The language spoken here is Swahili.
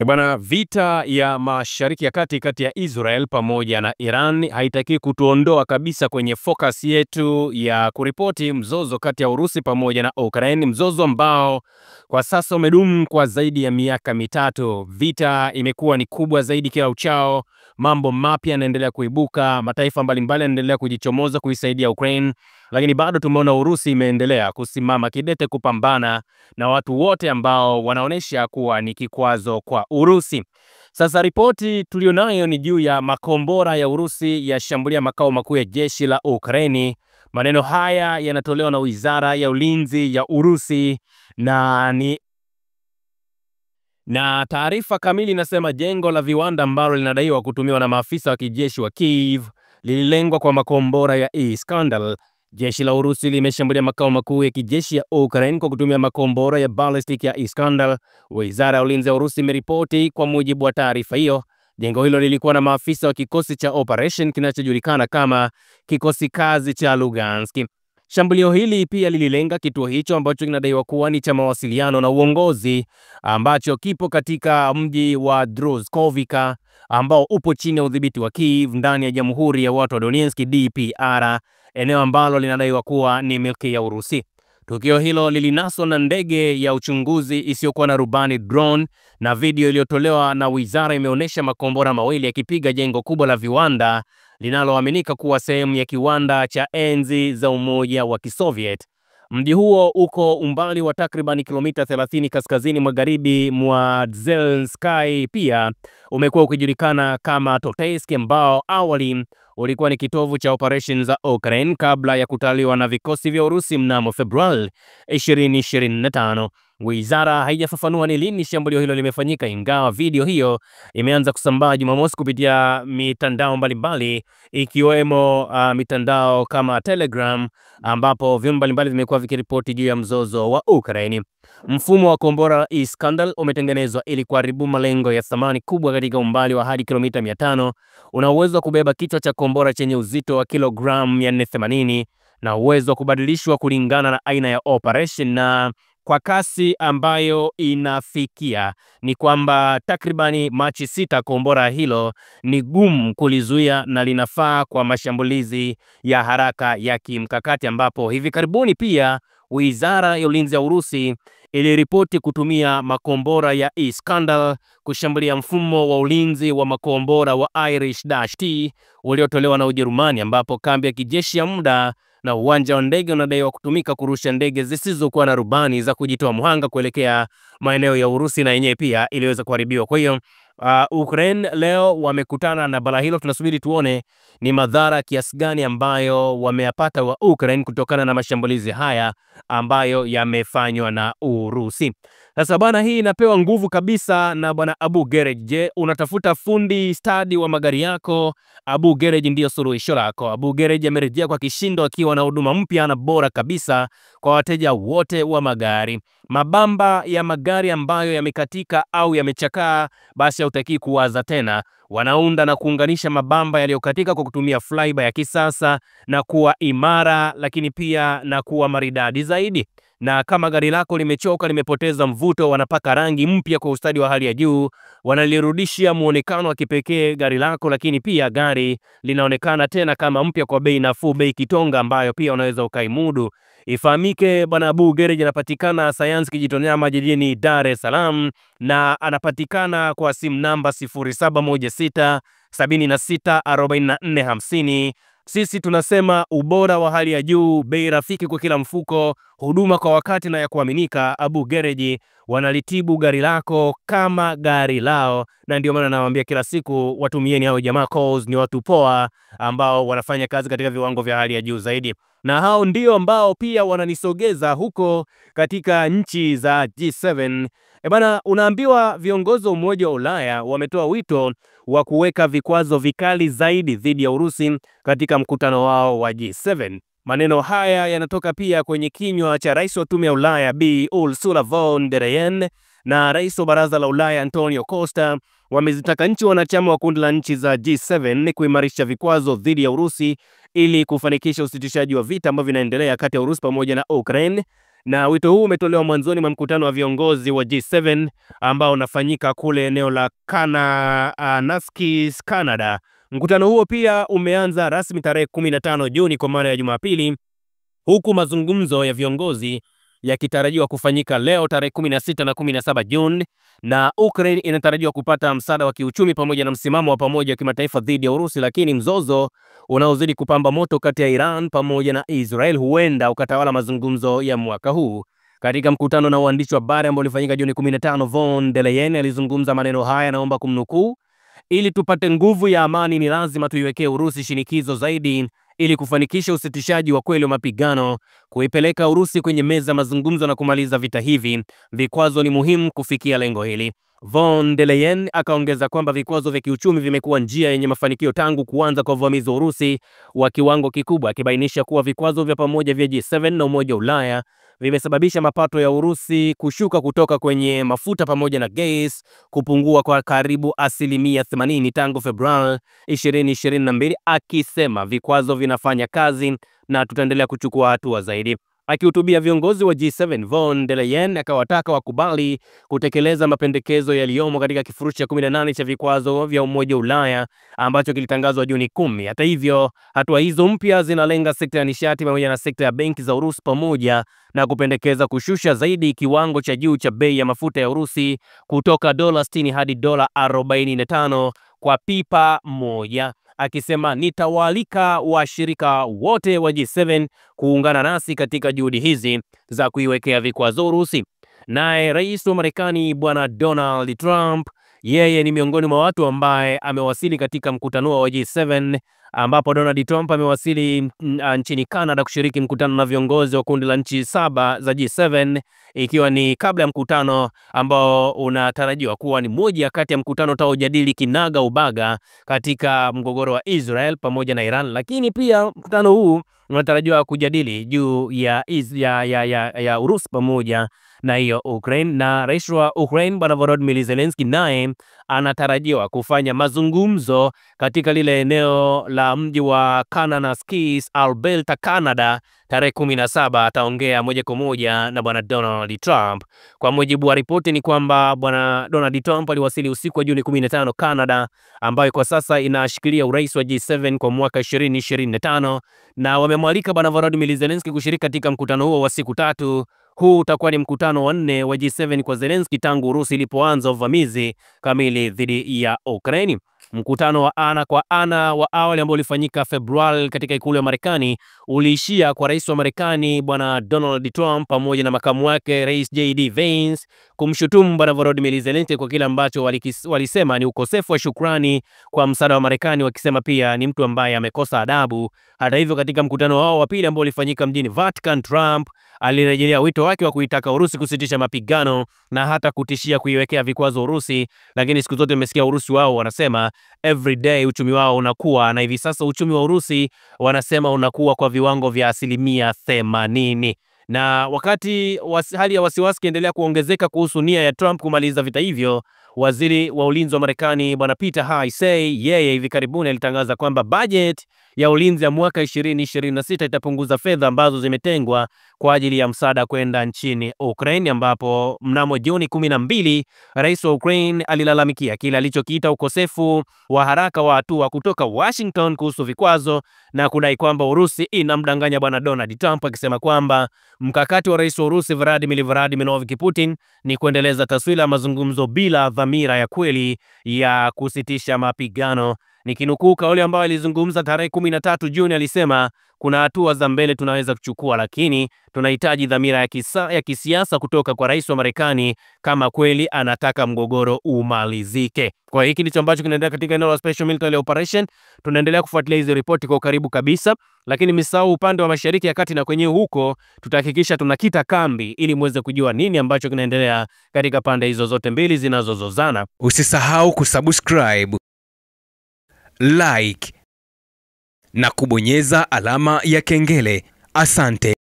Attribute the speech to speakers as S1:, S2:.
S1: Bwana, vita ya Mashariki ya Kati kati ya Israel pamoja na Iran haitaki kutuondoa kabisa kwenye focus yetu ya kuripoti mzozo kati ya Urusi pamoja na Ukraine, mzozo ambao kwa sasa umedumu kwa zaidi ya miaka mitatu. Vita imekuwa ni kubwa zaidi kila uchao, mambo mapya yanaendelea kuibuka, mataifa mbalimbali yanaendelea kujichomoza kuisaidia Ukraine, lakini bado tumeona Urusi imeendelea kusimama kidete kupambana na watu wote ambao wanaonesha kuwa ni kikwazo kwa Urusi. Sasa ripoti tulionayo ni juu ya makombora ya Urusi yashambulia makao makuu ya jeshi la Ukraini. Maneno haya yanatolewa na Wizara ya Ulinzi ya Urusi na taarifa kamili inasema jengo la viwanda ambalo linadaiwa kutumiwa na maafisa wa kijeshi wa Kiev lililengwa kwa makombora ya Iskander. Jeshi la Urusi limeshambulia makao makuu ya kijeshi ya Ukraine kwa kutumia makombora ya ballistic ya Iskander. Wizara ya Ulinzi ya Urusi imeripoti. Kwa mujibu wa taarifa hiyo, jengo hilo lilikuwa na maafisa wa kikosi cha operation kinachojulikana kama kikosi kazi cha Lugansk. Shambulio hili pia lililenga kituo hicho ambacho kinadaiwa kuwa ni cha mawasiliano na uongozi ambacho kipo katika mji wa Druzhkovika ambao upo chini ya udhibiti wa Kiev ndani ya Jamhuri ya Watu wa Donetsk DPR, eneo ambalo linadaiwa kuwa ni milki ya Urusi. Tukio hilo lilinaswa na ndege ya uchunguzi isiyokuwa na rubani drone, na video iliyotolewa na wizara imeonyesha makombora mawili yakipiga jengo kubwa la viwanda linaloaminika kuwa sehemu ya kiwanda cha enzi za Umoja wa Kisoviet. Mji huo uko umbali wa takriban kilomita 30 kaskazini magharibi mwa Zelensky. Pia umekuwa ukijulikana kama Totetsk, ambao awali ulikuwa ni kitovu cha operations za Ukraine kabla ya kutaliwa na vikosi vya Urusi mnamo Februari 2025. Wizara haijafafanua ni lini shambulio hilo limefanyika, ingawa video hiyo imeanza kusambaa Jumamosi kupitia mitandao mbalimbali ikiwemo mitandao kama Telegram, ambapo vyombo mbalimbali vimekuwa vikiripoti juu ya mzozo wa Ukraine. Mfumo wa kombora Iskander umetengenezwa ili kuharibu malengo ya thamani kubwa katika umbali wa hadi kilomita 500. Una uwezo wa kubeba kichwa cha kombora chenye uzito wa kilogramu 480 na uwezo wa kubadilishwa kulingana na aina ya operation na kwa kasi ambayo inafikia. Ni kwamba takribani Machi 6 kombora hilo ni gumu kulizuia na linafaa kwa mashambulizi ya haraka ya kimkakati, ambapo hivi karibuni pia Wizara ya Ulinzi ya Urusi iliripoti kutumia makombora ya Iskander kushambulia mfumo wa ulinzi wa makombora wa Irish-T uliotolewa na Ujerumani, ambapo kambi ya kijeshi ya muda na uwanja wa ndege unadaiwa kutumika kurusha ndege zisizokuwa na rubani za kujitoa mhanga kuelekea maeneo ya Urusi, na yenyewe pia iliweza kuharibiwa. Kwa hiyo Ukraine leo wamekutana na bala hilo. Tunasubiri tuone ni madhara kiasi gani ambayo wameyapata wa Ukraine kutokana na mashambulizi haya ambayo yamefanywa na Urusi. Sasa bwana, hii inapewa nguvu kabisa na bwana Abu Gerej. Je, unatafuta fundi stadi wa magari yako? Abu Gerej ndiyo suluhisho lako. Abu Gerej amerejea kwa kishindo akiwa na huduma mpya na bora kabisa kwa wateja wote wa magari. Mabamba ya magari ambayo yamekatika au yamechakaa, basi hautaki kuwaza tena. Wanaunda na kuunganisha mabamba yaliyokatika kwa kutumia flybar ya kisasa na kuwa imara, lakini pia na kuwa maridadi zaidi. Na kama gari lako limechoka, limepoteza mvuto, wanapaka rangi mpya kwa ustadi wa hali ya juu, wanalirudishia muonekano wa kipekee gari lako, lakini pia gari linaonekana tena kama mpya kwa bei nafuu, bei kitonga ambayo pia unaweza ukaimudu. Ifahamike bwana, Abu Gerej anapatikana Sayansi Kijitonyama jijini Dar es Salaam, na anapatikana kwa simu namba 0716 76 44 50. Sisi tunasema ubora wa hali ya juu, bei rafiki kwa kila mfuko, huduma kwa wakati na ya kuaminika. Abu Gerej wanalitibu gari lako kama gari lao, na ndio maana nawaambia kila siku watumieni hao jamaa, calls ni watu poa ambao wanafanya kazi katika viwango vya hali ya juu zaidi. Na hao ndio ambao pia wananisogeza huko katika nchi za G7. Bana, unaambiwa viongozi wa Umoja wa Ulaya wametoa wito wa kuweka vikwazo vikali zaidi dhidi ya Urusi katika mkutano wao wa G7. Maneno haya yanatoka pia kwenye kinywa cha Rais wa Tume ya Ulaya Bi Ursula von der Leyen na Rais wa Baraza la Ulaya Antonio Costa. Wamezitaka nchi wanachama wa kundi la nchi za G7 kuimarisha vikwazo dhidi ya Urusi ili kufanikisha usitishaji wa vita ambavyo vinaendelea kati ya Urusi pamoja na Ukraine. Na wito huu umetolewa mwanzoni mwa mkutano wa viongozi wa G7 ambao unafanyika kule eneo la Kananaskis, Canada. Mkutano huo pia umeanza rasmi tarehe 15 Juni kwa maana ya Jumapili, huku mazungumzo ya viongozi yakitarajiwa kufanyika leo tarehe 16 na 17 Juni, na Ukraine inatarajiwa kupata msaada wa kiuchumi pamoja na msimamo wa pamoja wa kimataifa dhidi ya Urusi, lakini mzozo unaozidi kupamba moto kati ya Iran pamoja na Israel huenda ukatawala mazungumzo ya mwaka huu. Katika mkutano na waandishi wa habari ambao ulifanyika Juni 15, von der Leyen alizungumza maneno haya, naomba kumnukuu: ili tupate nguvu ya amani ni lazima tuiwekee Urusi shinikizo zaidi ili kufanikisha usitishaji wa kweli wa mapigano, kuipeleka Urusi kwenye meza mazungumzo na kumaliza vita hivi. Vikwazo ni muhimu kufikia lengo hili. Von der Leyen akaongeza kwamba vikwazo vya kiuchumi vimekuwa njia yenye mafanikio tangu kuanza kwa uvamizi wa Urusi wa kiwango kikubwa, akibainisha kuwa vikwazo vya pamoja vya G7 na Umoja wa Ulaya vimesababisha mapato ya Urusi kushuka kutoka kwenye mafuta pamoja na gesi kupungua kwa karibu 80% tangu Februari 2022, akisema vikwazo vinafanya kazi na tutaendelea kuchukua hatua zaidi. Akihutubia viongozi wa G7, von der Leyen akawataka wakubali kutekeleza mapendekezo yaliyomo katika kifurushi cha 18 cha vikwazo vya Umoja wa Ulaya ambacho kilitangazwa Juni 10. Hata hivyo, hatua hizo mpya zinalenga sekta ya nishati pamoja na sekta ya benki za Urusi, pamoja na kupendekeza kushusha zaidi kiwango cha juu cha bei ya mafuta ya Urusi kutoka $60 hadi $45 kwa pipa moja, akisema nitawaalika washirika wote wa G7 kuungana nasi katika juhudi hizi za kuiwekea vikwazo Urusi. Naye rais wa Marekani bwana Donald Trump, yeye ni miongoni mwa watu ambaye amewasili katika mkutano wa G7, ambapo Donald Trump amewasili nchini Canada kushiriki mkutano na viongozi wa kundi la nchi 7 za G7, ikiwa ni kabla ya mkutano ambao unatarajiwa kuwa ni moja kati ya mkutano utaojadili kinaga ubaga katika mgogoro wa Israel pamoja na Iran. Lakini pia mkutano huu unatarajiwa kujadili juu ya Urusi pamoja na hiyo Ukraine, na rais wa Ukraine bwana Volodymyr Zelensky naye anatarajiwa kufanya mazungumzo katika lile eneo la mji wa Kananaskis, Alberta, Canada tarehe 17. Ataongea moja kwa moja na bwana Donald Trump. Kwa mujibu wa ripoti ni kwamba bwana Donald Trump aliwasili usiku wa Juni 15 Canada, ambayo kwa sasa inashikilia urais wa G7 kwa mwaka 2025, na wamemwalika bwana Volodymyr Zelensky kushiriki katika mkutano huo wa siku 3. Huu utakuwa ni mkutano wa 4 wa G7 kwa Zelensky tangu Urusi ilipoanza uvamizi kamili dhidi ya Ukraine. Mkutano wa ana kwa ana wa awali ambao ulifanyika Februari katika ikulu ya Marekani uliishia kwa rais wa Marekani bwana Donald Trump pamoja na makamu wake rais JD Vance kumshutumu bwana Volodymyr Zelensky kwa kile ambacho walisema ni ukosefu wa shukrani kwa msaada wa Marekani, wakisema pia ni mtu ambaye amekosa adabu. Hata hivyo, katika mkutano wao wa pili ambao ulifanyika mjini Vatican, Trump alirejelea wito wake wa kuitaka Urusi kusitisha mapigano na hata kutishia kuiwekea vikwazo Urusi, lakini siku zote umesikia Urusi wao wanasema every day uchumi wao unakuwa, na hivi sasa uchumi wa Urusi wanasema unakuwa kwa viwango vya 80%. Na wakati hali ya wasiwasi kiendelea kuongezeka kuhusu nia ya Trump kumaliza vita hivyo, waziri wa ulinzi wa Marekani bwana Peter Hegseth, yeye hivi karibuni alitangaza kwamba budget ya ulinzi ya mwaka 2026 itapunguza fedha ambazo zimetengwa kwa ajili ya msaada kwenda nchini Ukraine, ambapo mnamo Juni 12 rais wa Ukraine alilalamikia kile alichokiita ukosefu wa haraka wa hatua kutoka Washington kuhusu vikwazo na kudai kwamba Urusi inamdanganya bwana Donald Trump, akisema kwamba mkakati wa rais wa Urusi Vladimir Putin ni kuendeleza taswira ya mazungumzo bila dhamira ya kweli ya kusitisha mapigano. Nikinukuu kauli ambayo alizungumza tarehe 13 Juni, alisema kuna hatua za mbele tunaweza kuchukua, lakini tunahitaji dhamira ya kisiasa kutoka kwa rais wa Marekani kama kweli anataka mgogoro umalizike. Kwa hiki ndicho ambacho kinaendelea katika eneo la Special Military Operation. Tunaendelea kufuatilia hizo ripoti kwa karibu kabisa, lakini msahau upande wa Mashariki ya Kati na kwenye huko tutahakikisha tunakita kambi ili muweze kujua nini ambacho kinaendelea katika pande hizo zote mbili zinazozozana.
S2: Usisahau kusubscribe, like na kubonyeza alama ya kengele. Asante.